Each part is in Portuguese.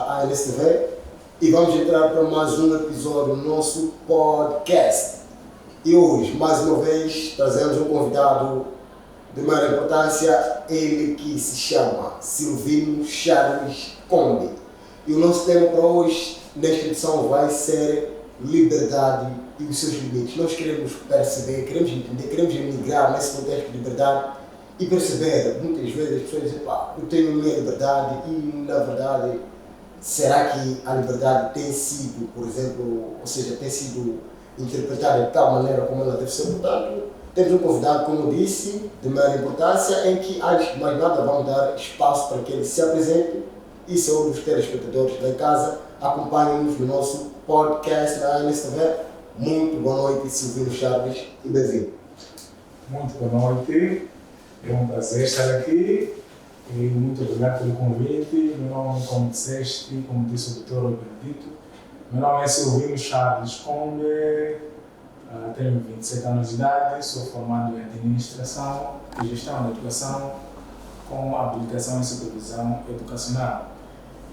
à ANSTV e vamos entrar para mais um episódio do nosso podcast. E hoje, mais uma vez, trazemos um convidado de maior importância, ele que se chama Silvino Charles Combe. E o nosso tema para hoje, nesta edição, vai ser liberdade e os seus limites. Nós queremos perceber, queremos entender, queremos emigrar nesse contexto de liberdade e perceber, muitas vezes as pessoas dizem, eu tenho a minha liberdade e, na verdade, será que a liberdade tem sido, por exemplo, ou seja, tem sido interpretada de tal maneira como ela deve ser? Portanto, temos um convidado, como eu disse, de maior importância, em que, antes de mais nada, vamos dar espaço para que ele se apresente e saúde os telespectadores da casa. Acompanhem-nos no nosso podcast na ANSTV. Muito boa noite, Silvino Charles, e bem-vindo. Muito boa noite, é um prazer estar aqui e muito obrigado pelo convite. Meu nome, como disseste, como disse o doutor Benedito, meu nome é Silvino Charles Combe, tenho 27 anos de idade, sou formado em Administração e Gestão da Educação com habilitação em Supervisão Educacional.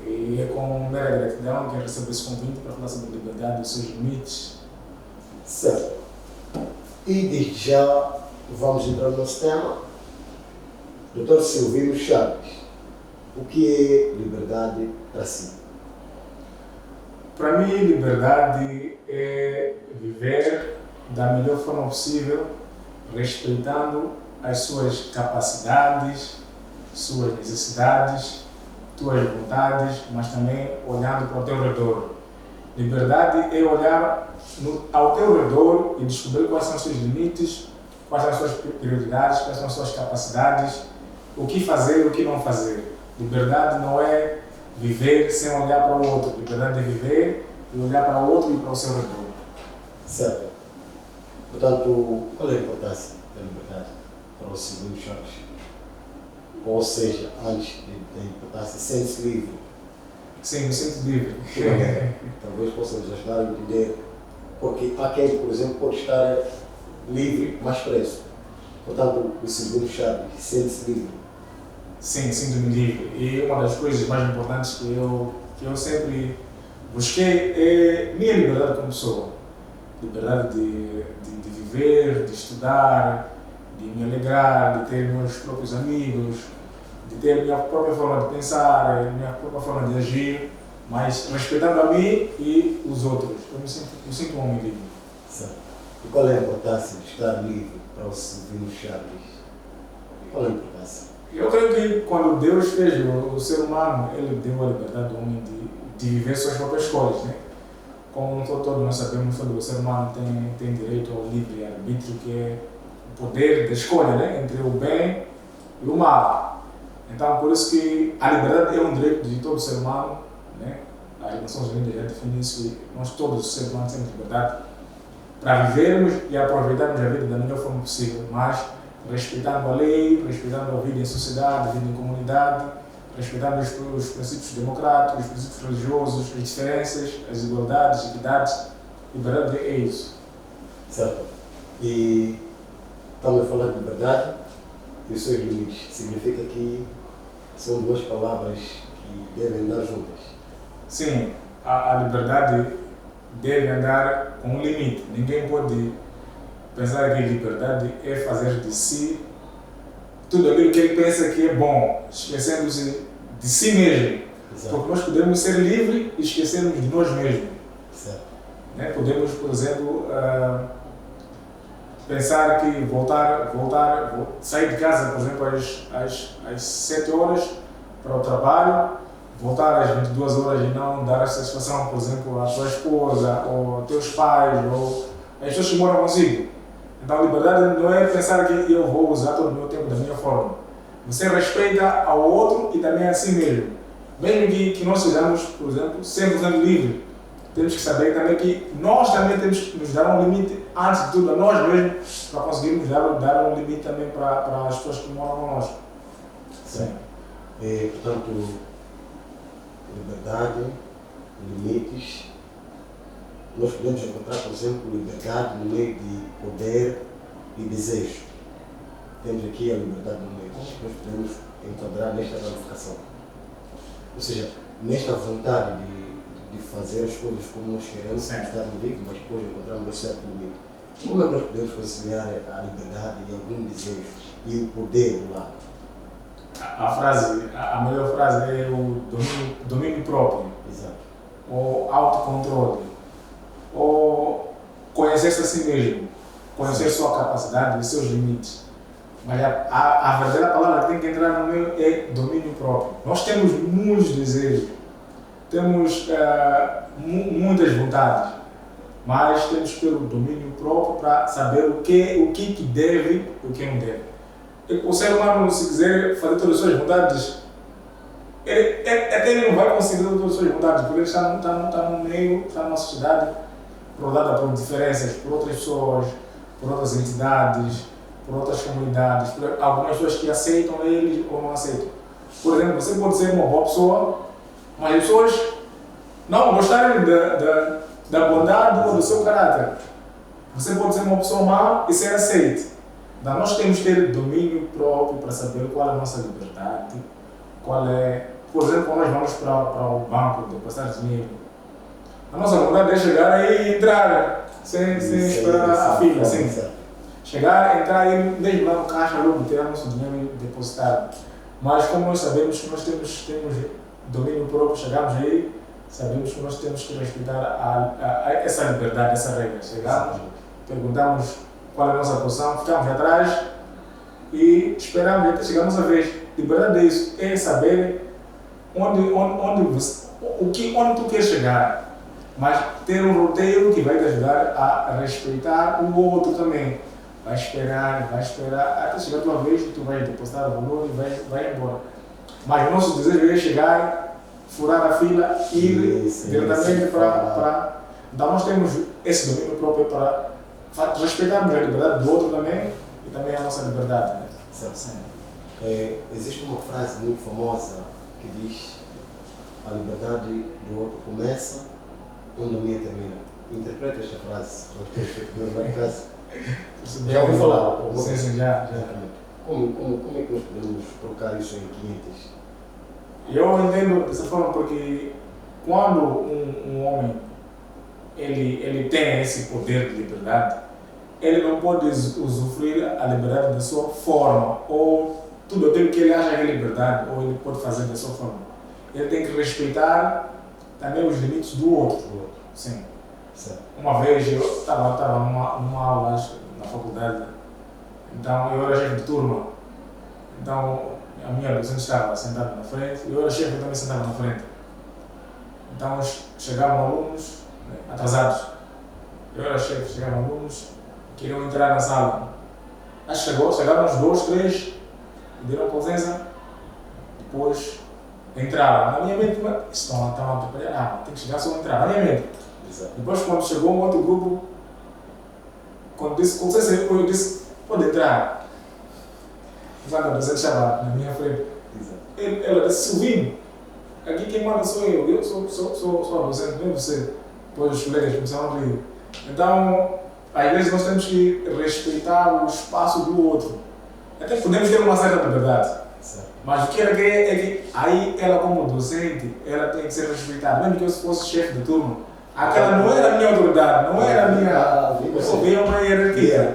E é com mera gratidão que eu recebo esse convite para falar sobre a liberdade e os seus limites. Certo. E desde já vamos entrar no nosso tema. Dr. Silvino Charles, o que é liberdade para si? Para mim, liberdade é viver da melhor forma possível, respeitando as suas capacidades, suas necessidades, tuas vontades, mas também olhando para o teu redor. Liberdade é olhar ao teu redor e descobrir quais são os seus limites, quais são as suas prioridades, quais são as suas capacidades, o que fazer e o que não fazer. Liberdade não é viver sem olhar para o outro. Liberdade é viver e olhar para o outro e para o seu redor. Certo. Portanto, qual é a importância da liberdade para o Silvino Charles? Ou seja, antes da importância, sente-se livre? Sim, me sinto livre. Talvez possa nos ajudar a entender, porque há quem, por exemplo, pode estar livre, mas preso. Portanto, o Silvino Charles sente-se livre. Sim, sinto-me livre. E uma das coisas mais importantes que eu sempre busquei é minha liberdade como pessoa. Liberdade de viver, de estudar, de me alegrar, de ter meus próprios amigos, de ter a minha própria forma de pensar, a minha própria forma de agir, mas respeitando a mim e os outros. Eu me sinto um homem livre. Certo. E qual é a importância de estar livre para o Silvino Charles? Qual é a importância? Eu creio que quando Deus fez o ser humano, Ele deu a liberdade do homem de viver suas próprias escolhas, né? Como todos nós sabemos, o ser humano tem direito ao livre-arbítrio, que é o poder da escolha, né? Entre o bem e o mal. Então, por isso que a liberdade é um direito de todo ser humano, né? As Nações Unidas já definem isso, que nós todos os seres humanos temos liberdade para vivermos e aproveitarmos a vida da melhor forma possível, mas respeitando a lei, respeitando a vida em sociedade, a vida em comunidade, respeitando os princípios democráticos, os princípios religiosos, as diferenças, as igualdades, as equidades. Liberdade é isso. Certo. E estamos a falar de liberdade e os seus limites. Significa que são duas palavras que devem andar juntas. Sim, a liberdade deve andar com um limite. Ninguém pode pensar que liberdade é fazer de si tudo aquilo que ele pensa que é bom, esquecendo-se de si mesmo. Exato. Porque nós podemos ser livres e esquecermos de nós mesmos. Certo. Né? Podemos, por exemplo, pensar que sair de casa, por exemplo, às 7 horas para o trabalho, voltar às 22 horas e não dar a satisfação, por exemplo, à tua esposa, ou aos teus pais, ou às pessoas que moram consigo. Então, a liberdade não é pensar que eu vou usar todo o meu tempo da minha forma. Você respeita ao outro e também a si mesmo. Mesmo que nós sejamos, por exemplo, 100% livres, temos que saber também que nós também temos que nos dar um limite, antes de tudo, a nós mesmos, para conseguirmos dar um limite também para as pessoas que moram conosco. Sim. E, portanto, liberdade, limites. Nós podemos encontrar, por exemplo, liberdade no meio de poder e desejo. Temos aqui a liberdade no meio. Nós podemos enquadrar nesta ramificação. Ou seja, nesta vontade de fazer as coisas como nós queremos, Sim. estar livre, mas depois encontramos esse certo limite. Como é que nós podemos conciliar a liberdade e algum desejo e o poder do lado? A melhor frase é o domínio próprio, Exato. ou autocontrole, ou conhecer-se a si mesmo, conhecer sua capacidade e seus limites. Mas a verdadeira palavra que tem que entrar no meio é domínio próprio. Nós temos muitos desejos, temos muitas vontades, mas temos que ter o domínio próprio para saber o que deve e o que não deve. O ser humano, se quiser fazer todas as suas vontades, até ele não vai conseguir fazer todas as suas vontades, porque ele está no meio, está numa sociedade rodada por diferenças, por outras pessoas, por outras entidades, por outras comunidades, por algumas pessoas que aceitam ele ou não aceitam. Por exemplo, você pode ser uma boa pessoa, mas as pessoas não gostarem da bondade ou do seu caráter. Você pode ser uma pessoa má e ser aceito. Então, nós temos que ter domínio próprio para saber qual é a nossa liberdade, qual é... Por exemplo, quando nós vamos para o banco depositar dinheiro, a nossa vontade é chegar aí e entrar, sem esperar a fila. Assim. Chegar, entrar e mesmo lá no caixa, logo tirar nosso dinheiro e depositar. Mas como nós sabemos que nós temos domínio próprio, chegamos aí, sabemos que nós temos que respeitar essa liberdade, essa regra. Chegamos, perguntamos qual é a nossa posição, ficamos atrás e esperamos até chegar a nossa vez. Liberdade é isso, é saber onde tu queres chegar, mas ter um roteiro que vai te ajudar a respeitar o outro também. Vai esperar até chegar a tua vez, tu vai depositar o valor e vai embora. Mas o nosso desejo é chegar, furar a fila e ir diretamente para... Então nós temos esse domínio próprio para respeitarmos a liberdade do outro também e também a nossa liberdade. Né? Certo. Existe uma frase muito famosa que diz: a liberdade do outro começa onde a minha termina. Interpreta esta frase. Já ouviu falar? Sim, já. Como é que nós podemos colocar isso em 500? Eu entendo dessa forma porque quando um homem ele tem esse poder de liberdade, ele não pode usufruir a liberdade da sua forma, ou tudo aquilo que ele acha que é liberdade, ou ele pode fazer da sua forma. Ele tem que respeitar também os limites do outro. Sim. Certo. Uma vez eu estava numa aula na faculdade, então eu era chefe de turma, então a minha adolescente estava sentada na frente, eu era chefe, eu também sentava na frente. Então chegavam alunos atrasados, eu era chefe, chegavam alunos, queriam entrar na sala. Acho que chegaram uns 2, 3, deram presença, depois entraram. Na minha mente, estão a atrapalhar, tem que chegar só a entrar, na minha mente. Exato. Depois, quando chegou um outro grupo, quando eu disse, pode entrar. A adolescente estava na minha frente. Ela disse, Silvinho, aqui quem manda sou eu sou adolescente, não é você. Depois os colegas começaram a rir. Então, às vezes nós temos que respeitar o espaço do outro. Até podemos ter uma certa liberdade. Mas o que ela quer é que aí ela como docente, ela tem que ser respeitada. Mesmo que eu fosse chefe de turma, aquela não era a minha autoridade, não era a minha... Eu via uma hierarquia.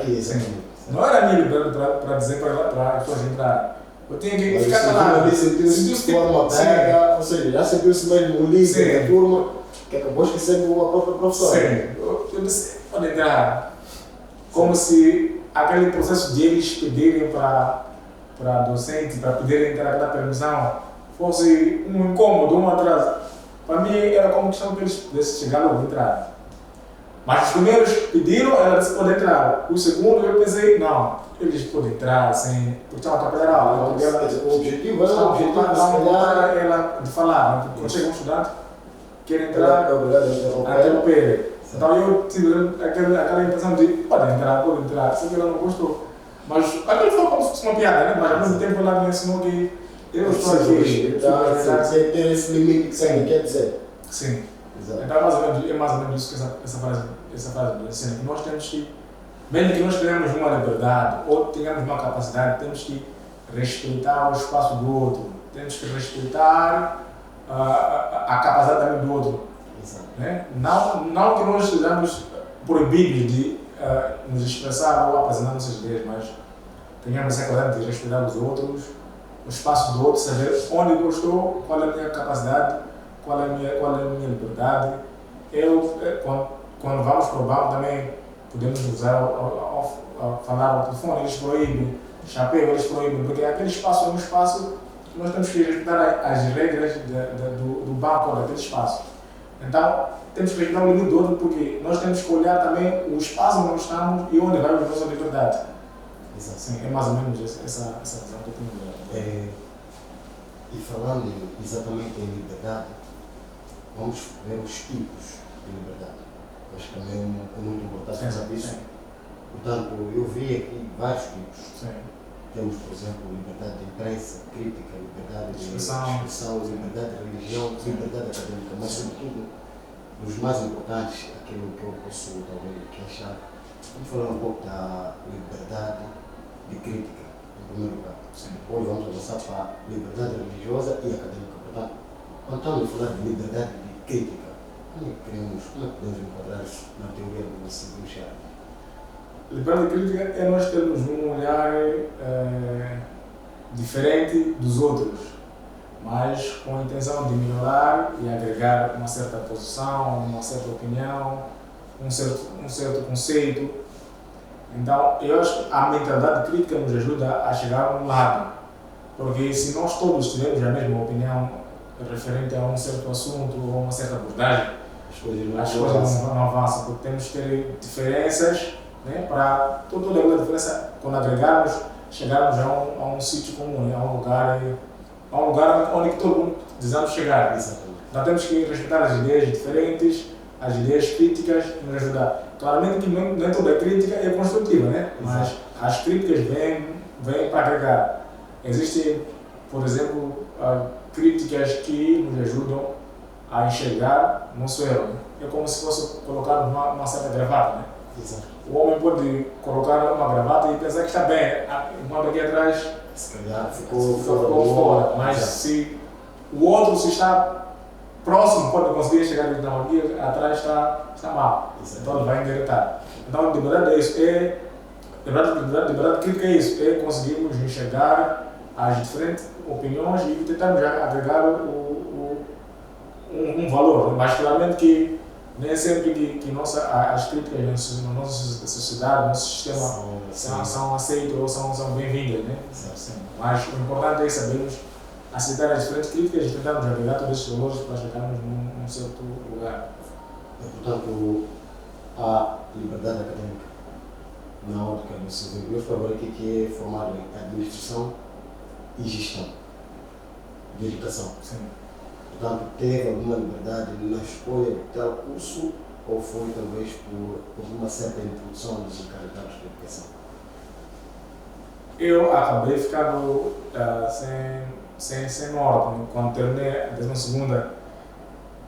Não era a minha liberdade para dizer para as pessoas entrarem. Eu tinha que ficar calado. Sentiu-se de forma pega, ou seja, já sentiu-se mesmo o líder da turma, que acabou esquecendo a própria professora. Sim, eu disse, pode entrar. Como se aquele processo de eles pedirem para docente, para poderem ter aquela permissão, fosse um incômodo, um atraso. Para mim era como questão que eles pudessem chegar logo e entrar. Mas os primeiros pediram, ela disse pode entrar. O segundo eu pensei, não, eles podem entrar sem. Porque estão a atrapalhar a aula. O objetivo era ela de falar. Né? Quando chega um estudante, quer entrar, interromper. Então eu tive aquela impressão de pode entrar. Só que ela não gostou. Mas aquilo foi como se fosse uma piada, né? Mas ao mesmo tempo ela me ensinou que eu estou aqui. Ter esse limite que você quer dizer. Sim. Exato. Então é mais ou menos isso que essa frase do ensino. Que nós temos que, mesmo que nós tenhamos uma liberdade ou tenhamos uma capacidade, temos que respeitar o espaço do outro. Temos que respeitar a capacidade também do outro. Exato. Né? Não que nós sejamos proibidos de nos expressar ou apresentar nossas ideias, mas tenhamos essa capacidade de respeitar os outros, o espaço do outro, saber onde eu estou, qual é a minha capacidade, qual é a minha liberdade. Quando vamos para o banco também podemos usar ao falar ao telefone, eles proíbem, chapéu, eles proíbem, porque aquele espaço é um espaço que nós temos que respeitar as regras do banco ou daquele espaço. Então, temos que respeitar o limite do outro, porque nós temos que olhar também o espaço onde nós estamos e onde vai a nossa liberdade. Exato. Sim, é mais ou menos essa visão que eu tenho. E falando exatamente em liberdade, vamos ver os tipos de liberdade. Acho que também é muito importante pensar nisso. Portanto, eu vi aqui vários tipos. Sim. Temos, por exemplo, liberdade de imprensa, crítica, liberdade de expressão, liberdade de religião, liberdade acadêmica, mas sobretudo, dos mais importantes, aquilo que eu posso talvez achar, vamos falar um pouco da liberdade de crítica, em primeiro lugar. Depois vamos avançar para a liberdade religiosa e acadêmica. Portanto, quando estamos a falar de liberdade de crítica, como é que podemos enquadrar isso na teoria do Ciclo Chá? Liberdade de crítica é nós termos um olhar diferente dos outros, mas com a intenção de melhorar e agregar uma certa posição, uma certa opinião, um certo conceito. Então, eu acho que a mentalidade crítica nos ajuda a chegar a um lado, porque se nós todos tivermos a mesma opinião referente a um certo assunto ou uma certa abordagem, as coisas não avançam, porque temos que ter diferenças, né, para toda aquela diferença, quando agregarmos, chegarmos a um sítio comum, né, a um lugar onde todo mundo desejamos chegar. Exatamente. Então temos que respeitar as ideias diferentes, as ideias críticas e nos ajudar. Claramente que nem toda crítica é construtiva, né? Mas as críticas vêm para agregar. Existem, por exemplo, críticas que nos ajudam a enxergar nosso erro. É como se fosse colocar uma certa gravata, né? Exato. O homem pode colocar uma gravata e pensar que está bem, uma daqui atrás se calhar ficou fora. Mas se o outro, se está próximo, pode conseguir chegar não, aqui atrás está mal. Exato. Então ele vai endireitar. Então, a liberdade é isso. Liberdade crítica é isso. É conseguirmos enxergar as diferentes opiniões e tentarmos agregar um valor. Mas claramente que nem sempre que as críticas na nossa sociedade, no nosso sistema, são aceitas ou são bem-vindas. Né? Sim. Mas o importante é sabermos aceitar as diferentes críticas e tentarmos agregar todos esses valores para chegarmos num certo lugar. Portanto, a liberdade acadêmica, na ótica do seu desenvolvimento, foi agora que é formado em administração e gestão de educação. Sim. Portanto, teve alguma liberdade na escolha de tal curso ou foi talvez por uma certa introdução dos encarregados de educação? Eu acabei ficando sem norte quando terminei a 12ª.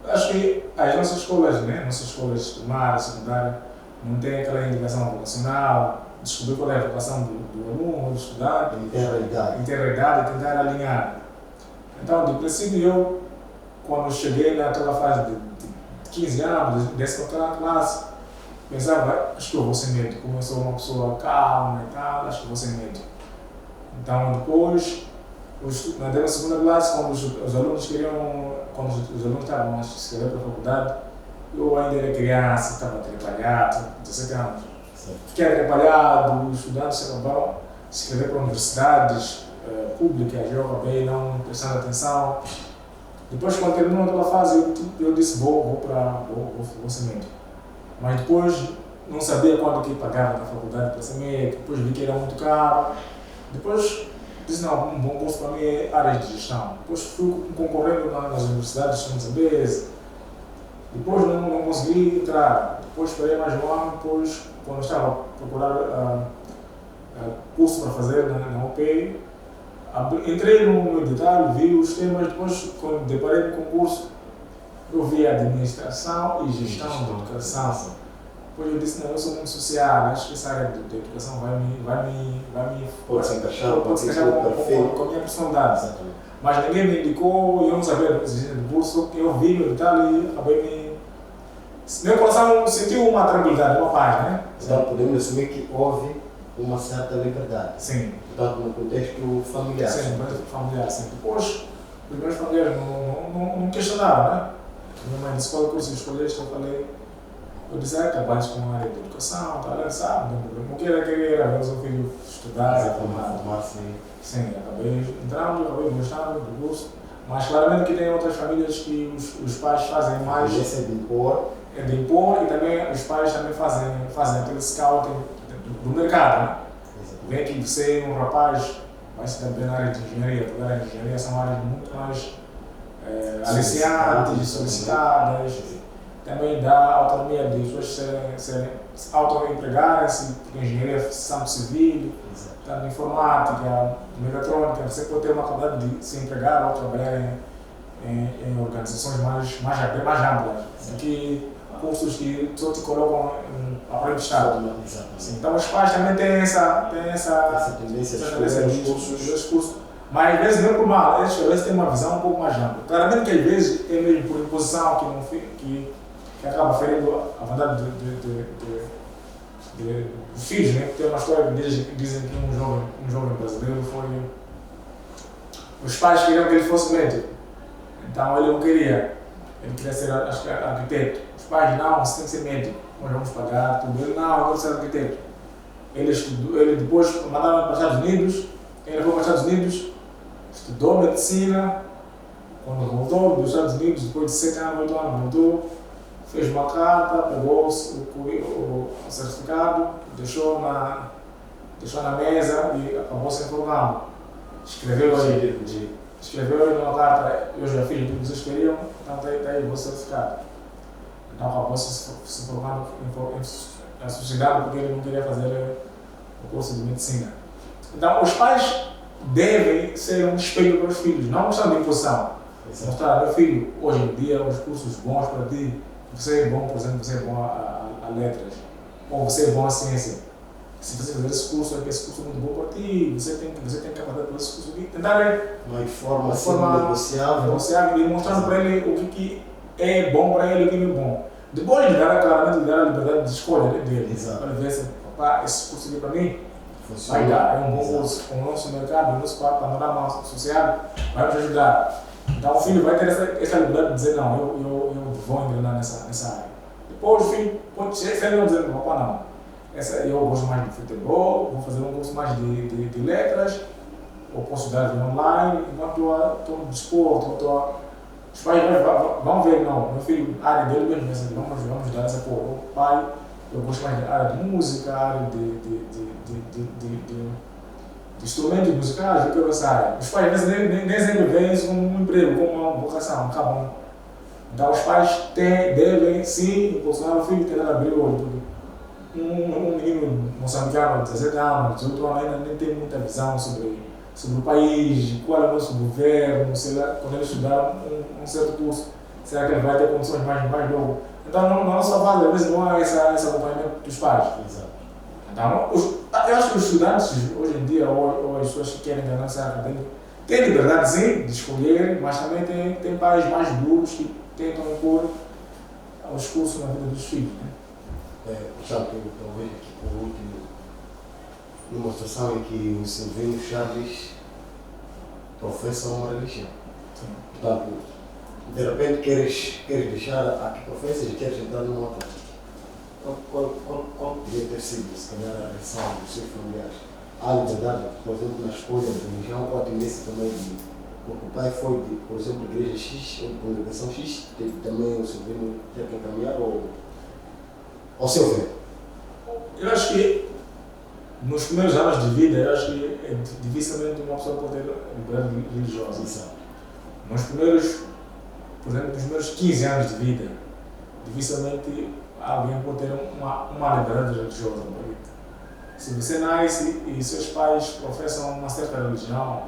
Acho que as nossas escolas, né, nossas escolas primárias, secundárias, não têm aquela indicação vocacional, descobrir qual é a vocação do aluno, do estudante, interioridade e tentar alinhar. Então, de princípio, quando cheguei naquela fase de 15 anos, 10ª classe, pensava, acho que eu vou ser médico. Como eu sou uma pessoa calma e tal, acho que eu vou ser médico. Então, depois, na 12ª classe, quando os alunos estavam a escrever para a faculdade, eu ainda era criança, estava atrapalhado, 17 anos. Fiquei atrapalhado, os estudantes acabaram de escrever para universidades públicas, eu acabei não prestando atenção. Depois, quando terminou aquela fase, eu disse, vou ser médico. Mas depois, não sabia quanto que pagava na faculdade para ser médico, depois vi que era muito caro. Depois, disse, não, um bom curso para mim é área de gestão. Depois fui concorrendo nas universidades de Moçambique. Depois não consegui entrar. Depois esperei mais um ano, depois, quando estava a procurar curso para fazer na UPI, entrei no edital, vi os temas, depois quando deparei com o concurso, eu vi administração e gestão de educação. Depois eu disse, não, eu sou muito social, acho que essa área de educação Pode se encaixar com a minha personalidade. Exatamente. Mas ninguém me indicou, eu não sabia da existência do curso, eu vi no detalhe e acabei me... Meu coração sentiu uma tranquilidade, uma paz, né? Então podemos assumir que houve uma certa liberdade. Sim. Portanto, no contexto familiar. Sim, no contexto familiar, sim. Depois, os meus familiares não questionaram, né? Minha mãe disse qual curso eu escolheste, eu falei... Eu disse, trabalhos com a área de educação, ela sabe, não queria ver o seu filho estudar, formar-se. Sim, acabei entrando, acabei gostando do curso, mas claramente que tem outras famílias que os pais fazem mais. Esse é de impor e também os pais também fazem aquele scouting do mercado, né? Vê que você é um rapaz, vai se dar bem na área de engenharia, porque a área de engenharia são áreas muito mais aliciantes e solicitadas. Também dá autonomia de pessoas auto-empregarem-se, porque engenharia são civil, tanto informática, mecatrônica, você pode ter uma capacidade de se empregar ou trabalhar em organizações mais amplas, do que cursos que só te colocam a aprendizado. Então os pais também têm essa tendência de escolher os cursos. Mas às vezes não é por mal, às vezes tem uma visão um pouco mais ampla. Claramente que às vezes é mesmo por imposição que acaba ferindo a vontade dos filhos, né? Tem uma história que dizem que um jovem brasileiro foi... Os pais queriam que ele fosse médico, então ele não queria. Ele queria ser, acho que, arquiteto. Os pais, não, você tem que ser médico, nós vamos pagar tudo. Ele, não, eu quero ser arquiteto. Ele depois mandaram para os Estados Unidos, ele foi para os Estados Unidos, estudou medicina. Quando voltou dos Estados Unidos, depois de 7 anos, 8 anos, voltou, fez uma carta, pegou o certificado, deixou na mesa e acabou se informando. Escreveu aí numa carta, eu já fiz tudo que vocês queriam, então está aí o vosso certificado. Então acabou se formando em sociedade porque ele não queria fazer o curso de medicina. Então os pais devem ser um espelho para os filhos, não mostrar de imposição. Mostrar, meu filho, hoje em dia os cursos bons para ti, você é bom, por exemplo, você é bom a letras, ou você é bom a ciência. Se você fizer esse curso é muito bom para ti, você tem capacidade para esse curso aqui. Tentar uma forma negociável e mostrando para ele o que é bom para ele e o que não é bom. Depois de dar claramente a liberdade de escolha dele. Para ele ver se, esse curso aqui para mim vai dar, é um bom curso. Com o nosso mercado, o nosso panorama social, vai nos ajudar. Então o filho vai ter essa liberdade de dizer, não, eu vou engrenar nessa área. Depois o filho pode ser não dizer, papá, não. Eu gosto mais de futebol, vou fazer um curso mais de letras, ou posso dar online, enquanto estou no desporto, os pais vão ver, não, meu filho, a área dele mesmo, vamos dar esse apoio. O pai, eu gosto mais da área de música, a área de instrumentos musicais, eu quero essa área. Os pais nem sempre veem isso como um emprego, como uma vocação, tá bom. Então os pais devem sim impulsionar o filho a tentar abrir o olho. Um menino moçambicano de 17 anos, 18 anos, ainda nem tem muita visão sobre o país, qual é o nosso governo, sei lá, quando ele estudar um certo curso, será que ele vai ter condições mais logo? Então, na nossa fase, às vezes não há esse acompanhamento dos pais. Exato. Então, eu acho que os estudantes, hoje em dia, ou as pessoas que querem ganhar essa acadêmica, têm liberdade, sim, de escolher, mas também tem pais mais duros que tentam impor os cursos na vida dos filhos. Né? Portanto, talvez aqui por último, numa situação em que o Silvino Chaves professa uma religião. Sim. Portanto, de repente queres deixar a que professas e queres entrar numa outra. Qual poderia ter sido, se calhar, a reação dos seus familiares? Há liberdade, por exemplo, na escolha da religião, ou a tendência também de. Porque o pai foi, por exemplo, de igreja X ou de congregação X, teve também o Silvino ter que encaminhar ou. Ao seu ver? Eu acho que nos primeiros anos de vida, eu acho que é dificilmente uma pessoa pode ter liberdade religiosa. Exato. Nos primeiros, por exemplo, nos primeiros 15 anos de vida, dificilmente alguém pode ter uma liberdade religiosa. Se você nasce e seus pais professam uma certa religião,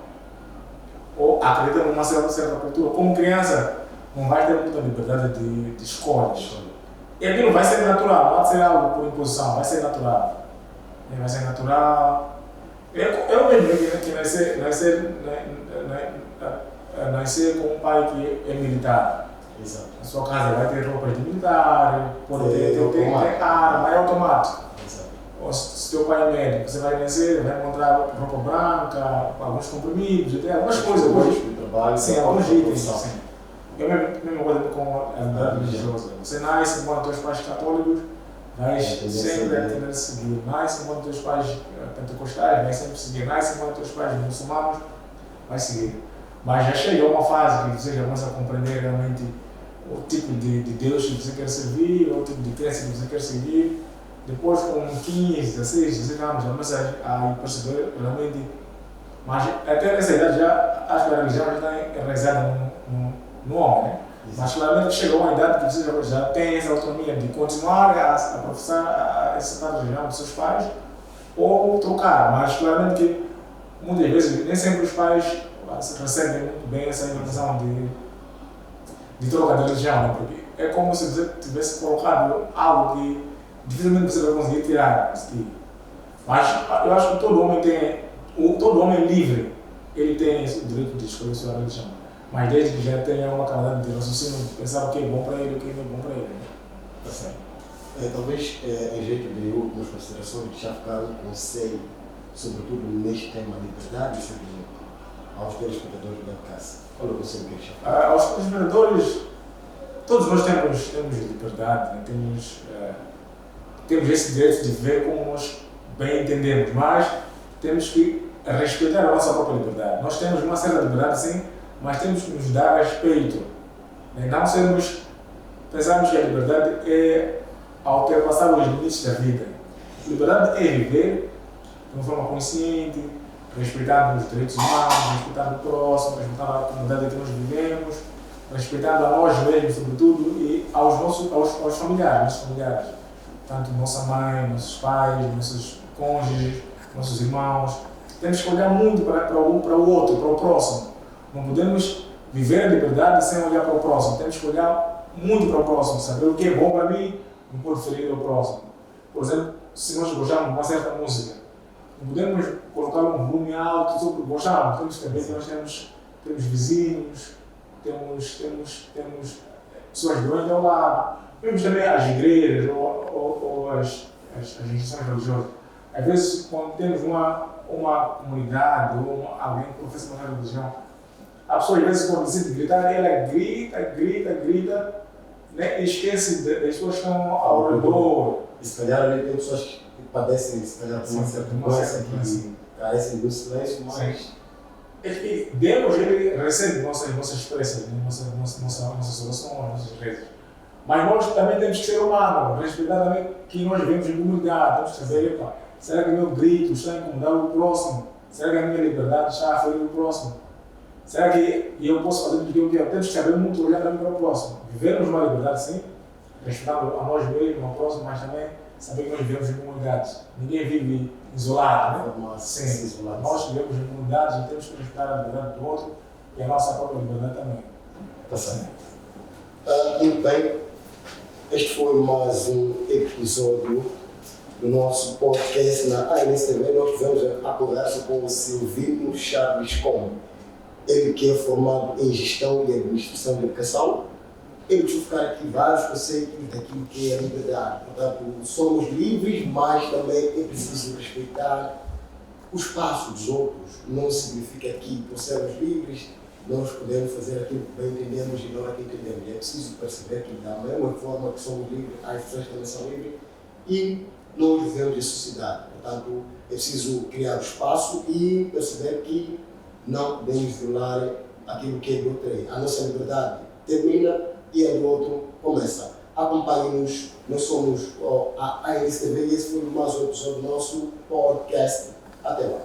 ou acreditam numa certa cultura, como criança, não vai ter muita liberdade de escolha. E aquilo vai ser natural, não vai ser algo por imposição, vai ser natural. Vai ser natural. Eu mesmo que nascer com um pai que é militar. Exato. A sua casa vai ter roupas de militar, pode ter arma, é automático. Exato. Ou se teu pai é médico, você vai nascer, vai encontrar roupa branca, alguns comprimidos, até algumas coisas. Trabalho, sim, alguns itens. Sim. Eu mesmo gosto com a verdade religiosa. Você nasce enquanto teus pais católicos, vais sempre a seguir. Nasce enquanto teus pais pentecostais, vais sempre seguir. Nasce enquanto teus pais muçulmanos, vais seguir. Mas já chega uma fase que você já começa a compreender realmente o tipo de Deus que você quer servir, o tipo de crença que você quer seguir. Depois, com 15, 16, 17 anos, já começa a perceber realmente. Mas até nessa idade, já acho que a religião já está enraizada no homem, né? Mas claramente chega uma idade que você já tem essa autonomia de continuar a professar essa tal religião dos seus pais ou trocar. Mas claramente que muitas vezes nem sempre os pais recebem muito bem essa informação de troca de religião, né? Porque é como se você tivesse colocado algo que dificilmente você vai conseguir tirar. Mas eu acho que todo homem livre, ele tem o direito de escolher sua religião. Mas desde que já tenha uma camada de raciocínio de pensar o que é bom para ele e o que não é bom para ele. Tá certo. Talvez, em jeito de últimas considerações, já ficaram com conselho, sobretudo neste tema de liberdade e seguimento, aos telespectadores da casa. Qual é o conselho que eles já falam? Aos telespectadores, todos nós temos liberdade, né? Temos esse direito de viver como nós bem entendemos, mas temos que respeitar a nossa própria liberdade. Nós temos uma certa liberdade, sim, mas temos que nos dar respeito. Não pensarmos que a liberdade é ultrapassar os limites da vida. A liberdade é viver de uma forma consciente, respeitando os direitos humanos, respeitando o próximo, respeitando a comunidade que nós vivemos, respeitando a nós mesmos, sobretudo, e aos familiares, tanto nossa mãe, nossos pais, nossos cônjuges, nossos irmãos. Temos que olhar muito para o outro, para o próximo. Não podemos viver a liberdade sem olhar para o próximo. Temos que olhar muito para o próximo, saber o que é bom para mim, não pode ferir o próximo. Por exemplo, se nós gostamos de uma certa música, não podemos colocar um volume alto só porque gostamos. Temos que saber que nós temos vizinhos, temos pessoas doentes ao lado. Temos também as igrejas ou as instituições religiosas. Às vezes, quando temos uma comunidade ou alguém que professa uma religião, a pessoa às vezes quando decide gritar, ela grita, né? E esquece das pessoas que estão ao redor. E se calhar ali tem pessoas que padecem, se calhar por uma certa doença que carecem do silêncio, mas... É que Deus, ele recebe nossas preces, né? nossas orações, nossas rezas. Mas nós também temos que ser humanos, respeitar também que nós vivemos em comunidade, temos que saber, será que o meu grito está a incomodar o próximo? Será que a minha liberdade está a ferir o próximo? Será que eu posso fazer o que eu quero? Temos que saber muito olhar também para o próximo. Vivermos uma liberdade, sim, respeitando a nós mesmos, ao próximo, mas também saber que nós vivemos em comunidades. Ninguém vive isolado, né? Sim, nós vivemos em comunidades e temos que respeitar a liberdade do outro e a nossa própria liberdade também. Está certo. Muito bem, este foi mais um episódio do nosso podcast na ANSTV. Nós tivemos a conversa com o Silvino Chaves Como. Ele que é formado em Gestão e Administração de Educação. Ele deixou ficar aqui vários conceitos daquilo que é a liberdade. Portanto, somos livres, mas também é preciso respeitar o espaço dos outros. Não significa que, por sermos livres, nós podemos fazer aquilo que bem entendemos e não aquilo que entendemos. É preciso perceber que, da mesma forma que somos livres, as pessoas também são livres e nós vivemos em sociedade. Portanto, é preciso criar o espaço e perceber que não podemos violar aquilo que é do outro. A nossa liberdade termina e a do outro começa. Acompanhe-nos, nós somos a ANSTV e esse foi mais um episódio do nosso podcast. Até lá.